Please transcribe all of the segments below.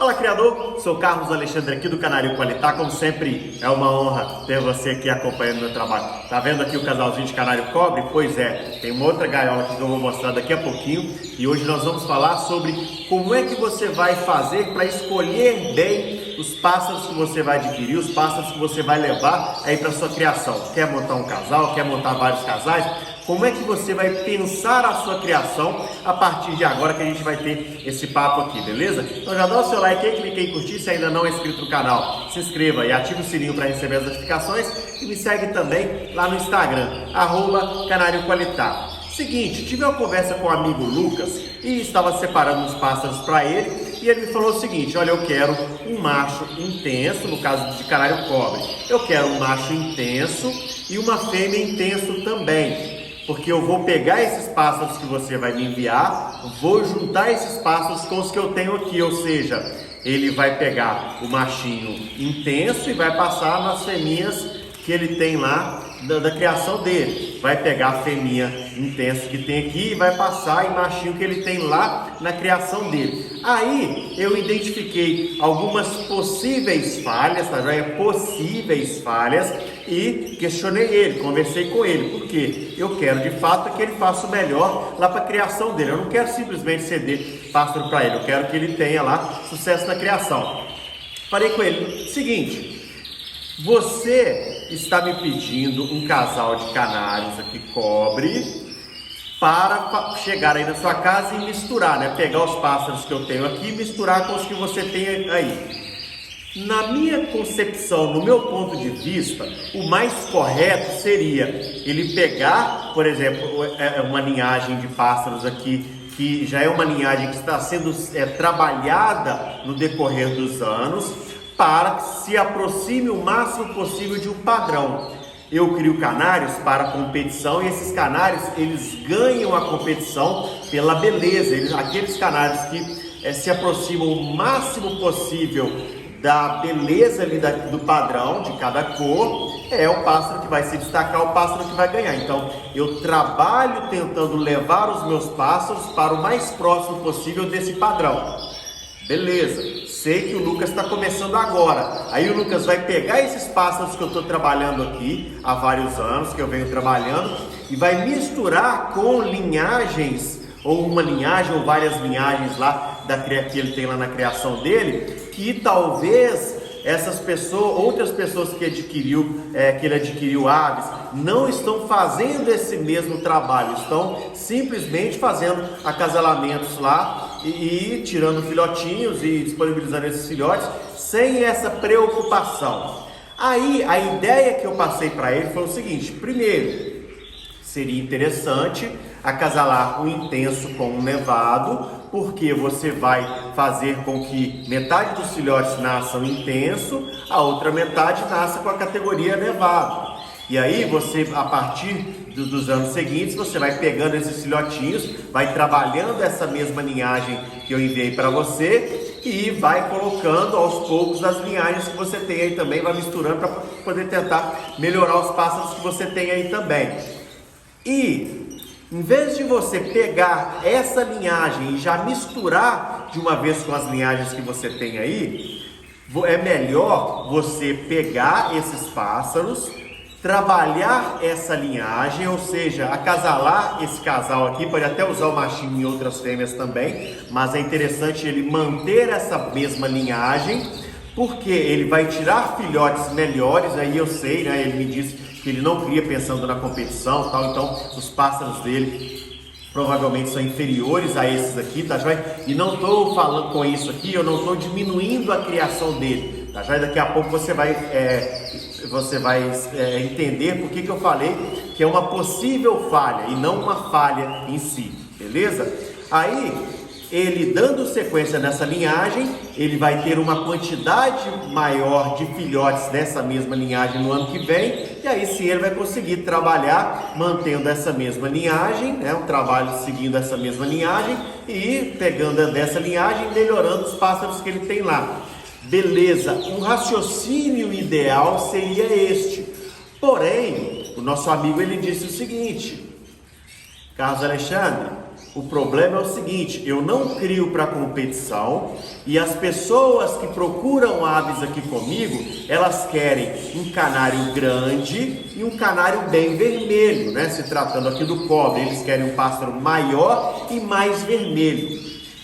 Fala, criador! Sou Carlos Alexandre aqui do Canário Qualitá. Como sempre, é uma honra ter você aqui acompanhando meu trabalho. Tá vendo aqui o casalzinho de canário cobre? Pois é, tem uma outra gaiola aqui que eu vou mostrar daqui a pouquinho. E hoje nós vamos falar sobre como é que você vai fazer para escolher bem os pássaros que você vai adquirir, os pássaros que você vai levar aí para sua criação. Quer montar um casal, quer montar vários casais? Como é que você vai pensar a sua criação a partir de agora que a gente vai ter esse papo aqui, beleza? Então já dá o seu like aí, clique em curtir se ainda não é inscrito no canal. Se inscreva e ative o sininho para receber as notificações e me segue também lá no Instagram, @CanárioQualitá. Seguinte, tive uma conversa com o amigo Lucas e estava separando os pássaros para ele e ele me falou o seguinte: olha, eu quero um macho intenso, no caso de canário cobre, eu quero um macho intenso e uma fêmea intenso também. Porque eu vou pegar esses pássaros que você vai me enviar, vou juntar esses pássaros com os que eu tenho aqui, ou seja, ele vai pegar o machinho intenso e vai passar nas fêmeas que ele tem lá da criação dele. Vai pegar a fêmea intenso que tem aqui e vai passar em machinho que ele tem lá na criação dele. Aí eu identifiquei algumas possíveis falhas, tá? Possíveis falhas, e questionei ele, conversei com ele, porque eu quero de fato que ele faça o melhor lá para a criação dele. Eu não quero simplesmente ceder pássaro para ele, eu quero que ele tenha lá sucesso na criação. Falei com ele: seguinte, você está me pedindo um casal de canários aqui cobre para chegar aí na sua casa e misturar, né? Pegar os pássaros que eu tenho aqui e misturar com os que você tem aí. Na minha concepção, no meu ponto de vista, o mais correto seria ele pegar, por exemplo, uma linhagem de pássaros aqui, que já é uma linhagem que está sendo trabalhada no decorrer dos anos, para que se aproxime o máximo possível de um padrão. Eu crio canários para competição e esses canários, eles ganham a competição pela beleza. Aqueles canários que se aproximam o máximo possível da beleza ali do padrão de cada cor, é o pássaro que vai se destacar, o pássaro que vai ganhar. Então eu trabalho tentando levar os meus pássaros para o mais próximo possível desse padrão. Beleza, sei que o Lucas está começando agora. Aí o Lucas vai pegar esses pássaros que eu estou trabalhando aqui há vários anos, que eu venho trabalhando, e vai misturar com linhagens, ou uma linhagem ou várias linhagens lá que ele tem lá na criação dele, que talvez essas pessoas, outras pessoas que ele adquiriu aves, não estão fazendo esse mesmo trabalho, estão simplesmente fazendo acasalamentos lá e tirando filhotinhos e disponibilizando esses filhotes sem essa preocupação. Aí a ideia que eu passei para ele foi o seguinte: primeiro, seria interessante acasalar um intenso com um levado, porque você vai fazer com que metade dos filhotes nasçam intenso, a outra metade nasça com a categoria levado. E aí você, a partir dos anos seguintes, você vai pegando esses filhotinhos, vai trabalhando essa mesma linhagem que eu enviei para você e vai colocando aos poucos as linhagens que você tem aí também, vai misturando para poder tentar melhorar os pássaros que você tem aí também. E em vez de você pegar essa linhagem e já misturar de uma vez com as linhagens que você tem aí, é melhor você pegar esses pássaros, trabalhar essa linhagem, ou seja, acasalar esse casal aqui. Pode até usar o machinho em outras fêmeas também, mas é interessante ele manter essa mesma linhagem, porque ele vai tirar filhotes melhores. Aí eu sei, né, ele me disse que ele não cria pensando na competição, tal, então os pássaros dele provavelmente são inferiores a esses aqui, tá joia? E não estou falando com isso aqui, eu não estou diminuindo a criação dele, tá joia? Daqui a pouco você vai entender por que eu falei que é uma possível falha e não uma falha em si, beleza? Aí, ele dando sequência nessa linhagem, ele vai ter uma quantidade maior de filhotes dessa mesma linhagem no ano que vem, e aí sim ele vai conseguir trabalhar mantendo essa mesma linhagem, né? Um trabalho seguindo essa mesma linhagem e pegando dessa linhagem e melhorando os pássaros que ele tem lá. Beleza, um raciocínio ideal seria este. Porém, o nosso amigo ele disse o seguinte: Carlos Alexandre, O problema é o seguinte, eu não crio para competição e as pessoas que procuram aves aqui comigo, elas querem um canário grande e um canário bem vermelho, né? Se tratando aqui do cobre, eles querem um pássaro maior e mais vermelho.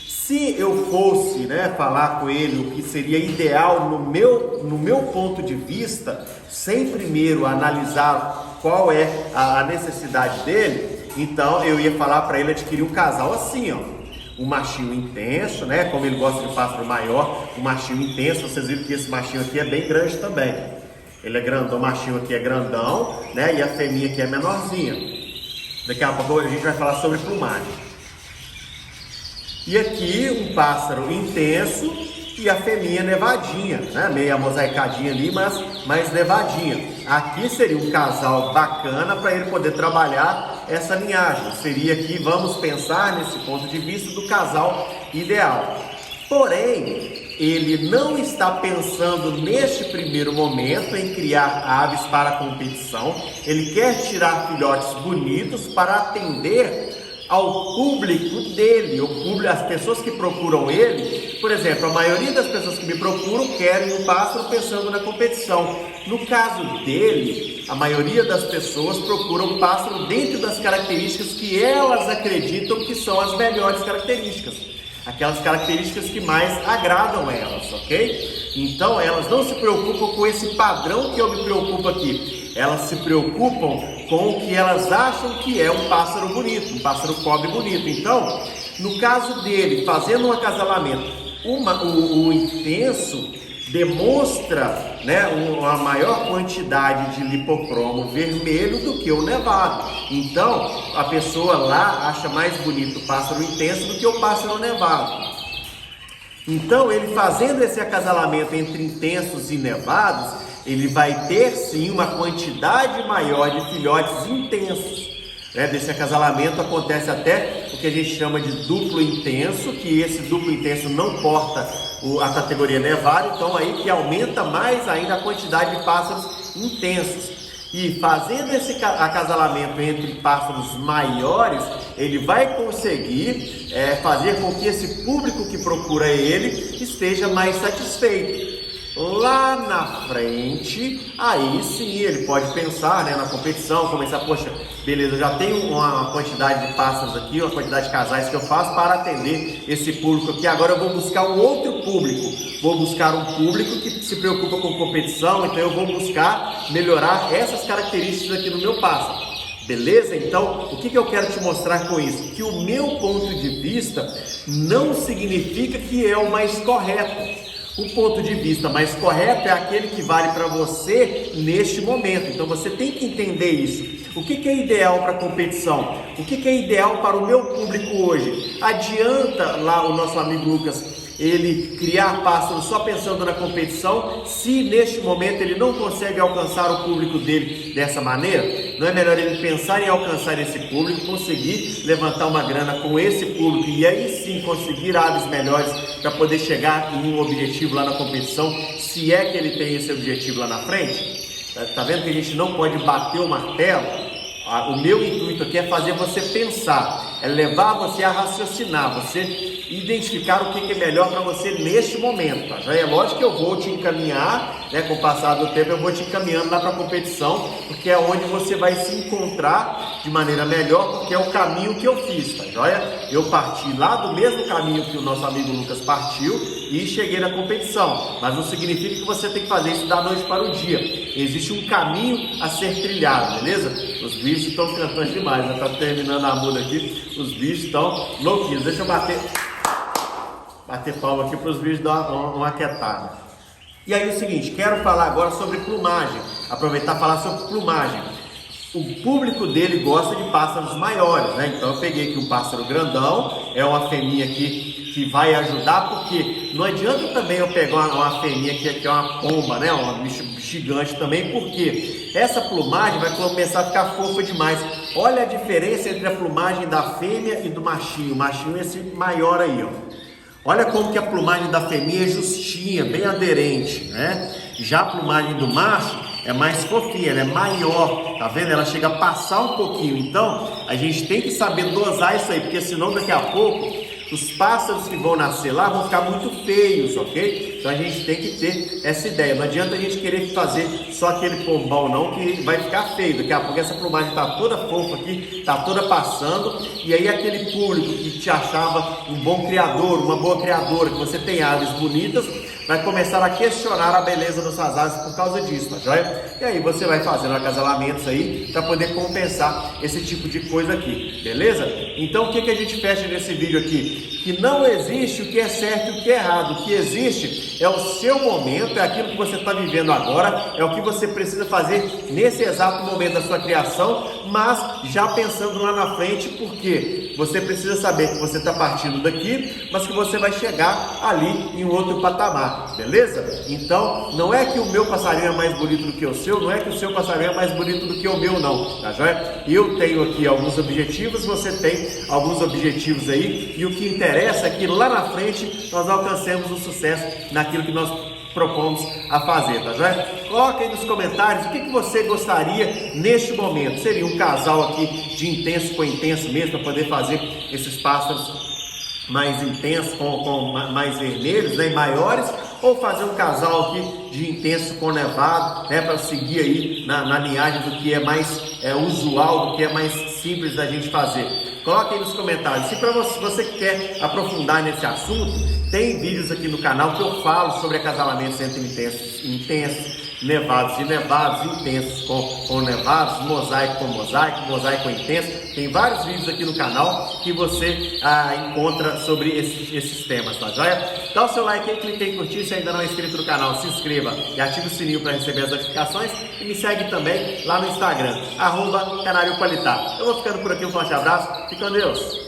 Se eu fosse, né, falar com ele o que seria ideal no meu ponto de vista, sem primeiro analisar qual é a necessidade dele, então eu ia falar para ele adquirir um casal assim, ó, um machinho intenso, né, como ele gosta de pássaro maior, um machinho intenso. Vocês viram que esse machinho aqui é bem grande também, ele é grandão, o machinho aqui é grandão, né, e a fêmea aqui é menorzinha. Daqui a pouco a gente vai falar sobre plumagem. E aqui um pássaro intenso e a fêmea nevadinha, né? Meia mosaicadinha ali, mas mais nevadinha. Aqui seria um casal bacana para ele poder trabalhar essa linhagem. Seria aqui, vamos pensar nesse ponto de vista do casal ideal. Porém, ele não está pensando neste primeiro momento em criar aves para competição. Ele quer tirar filhotes bonitos para atender ao público dele, as pessoas que procuram ele. Por exemplo, a maioria das pessoas que me procuram querem um pássaro pensando na competição. No caso dele, a maioria das pessoas procuram um pássaro dentro das características que elas acreditam que são as melhores características, aquelas características que mais agradam a elas, ok? Então elas não se preocupam com esse padrão que eu me preocupo aqui. Elas se preocupam com o que elas acham que é um pássaro bonito, um pássaro cobre bonito. Então, no caso dele, fazendo um acasalamento, o intenso demonstra, né, uma maior quantidade de lipocromo vermelho do que o nevado. Então, a pessoa lá acha mais bonito o pássaro intenso do que o pássaro nevado. Então, ele fazendo esse acasalamento entre intensos e nevados, ele vai ter sim uma quantidade maior de filhotes intensos, né? Desse acasalamento acontece até o que a gente chama de duplo intenso, que esse duplo intenso não porta a categoria nevada, então aí que aumenta mais ainda a quantidade de pássaros intensos. E fazendo esse acasalamento entre pássaros maiores, ele vai conseguir fazer com que esse público que procura ele esteja mais satisfeito. Lá na frente, aí sim ele pode pensar, né, na competição, começar, poxa, beleza, eu já tenho uma quantidade de pássaros aqui, uma quantidade de casais que eu faço para atender esse público aqui, agora eu vou buscar um outro público, vou buscar um público que se preocupa com competição, então eu vou buscar melhorar essas características aqui no meu pássaro. Beleza? Então, o que eu quero te mostrar com isso? Que o meu ponto de vista não significa que é o mais correto. O ponto de vista mais correto é aquele que vale para você neste momento. Então você tem que entender isso. O que é ideal para a competição? O que é ideal para o meu público hoje? Adianta lá o nosso amigo Lucas ele criar pássaros só pensando na competição, se neste momento ele não consegue alcançar o público dele dessa maneira? Não é melhor ele pensar em alcançar esse público, conseguir levantar uma grana com esse público e aí sim conseguir aves melhores para poder chegar em um objetivo lá na competição, se é que ele tem esse objetivo lá na frente? Tá vendo que a gente não pode bater o martelo? O meu intuito aqui é fazer você pensar, é levar você a raciocinar, você identificar o que é melhor para você neste momento, tá? Já é lógico que eu vou te encaminhar, né, com o passar do tempo eu vou te encaminhando lá para a competição, porque é onde você vai se encontrar de maneira melhor, porque é o caminho que eu fiz, tá joia? Eu parti lá do mesmo caminho que o nosso amigo Lucas partiu e cheguei na competição, mas não significa que você tem que fazer isso da noite para o dia. Existe um caminho a ser trilhado, beleza? Os bichos estão cantando demais, né? Tá terminando a muda aqui, os bichos estão louquinhos. Deixa eu bater palma aqui para os bichos dar uma quietada. E aí é o seguinte, quero falar agora sobre plumagem, aproveitar e falar sobre plumagem. O público dele gosta de pássaros maiores, né? Então eu peguei aqui um pássaro grandão, é uma fêmea aqui que vai ajudar, porque não adianta também eu pegar uma fêmea que é uma pomba, né? Um bicho gigante também, porque essa plumagem vai começar a ficar fofa demais. Olha a diferença entre a plumagem da fêmea e do machinho. O machinho é esse maior aí, ó. Olha como que a plumagem da fêmea é justinha, bem aderente, né? Já a plumagem do macho é mais fofinha, ela é maior, tá vendo? Ela chega a passar um pouquinho, então a gente tem que saber dosar isso aí, porque senão daqui a pouco os pássaros que vão nascer lá vão ficar muito feios, ok? Então a gente tem que ter essa ideia. Não adianta a gente querer fazer só aquele pombal não, que vai ficar feio. Daqui a pouco essa plumagem está toda fofa aqui, está toda passando. E aí aquele público que te achava um bom criador, uma boa criadora, que você tem aves bonitas, vai começar a questionar a beleza das suas aves por causa disso, tá joia? E aí você vai fazendo acasalamentos aí para poder compensar esse tipo de coisa aqui, beleza? Então o que a gente fecha nesse vídeo aqui? Que não existe o que é certo e o que é errado. O que existe é o seu momento, é aquilo que você está vivendo agora, é o que você precisa fazer nesse exato momento da sua criação, mas já pensando lá na frente, porque você precisa saber que você está partindo daqui, mas que você vai chegar ali em outro patamar, beleza? Então, não é que o meu passarinho é mais bonito do que o seu, não é que o seu passarinho é mais bonito do que o meu, não, tá joia? Eu tenho aqui alguns objetivos, você tem alguns objetivos aí, e o que interessa é que lá na frente nós alcancemos o sucesso naquilo que nós propomos a fazer, tá joia? Coloca aí nos comentários o que você gostaria neste momento. Seria um casal aqui de intenso com intenso mesmo, para poder fazer esses pássaros mais intensos, com mais vermelhos, né, maiores, ou fazer um casal aqui de intenso com nevado, né, para seguir aí na linhagem do que é mais usual, do que é mais simples da gente fazer. Coloque aí nos comentários. Se para você quer aprofundar nesse assunto, tem vídeos aqui no canal que eu falo sobre acasalamentos entre intensos, nevados e nevados, intensos com nevados, mosaico com mosaico intenso. Tem vários vídeos aqui no canal que você encontra sobre esses temas, tá joia? Dá o seu like aí, clique em curtir. Se ainda não é inscrito no canal, se inscreva e ative o sininho para receber as notificações. E me segue também lá no Instagram, @Canário Qualitá. Eu vou ficando por aqui, um forte abraço, fique com Deus!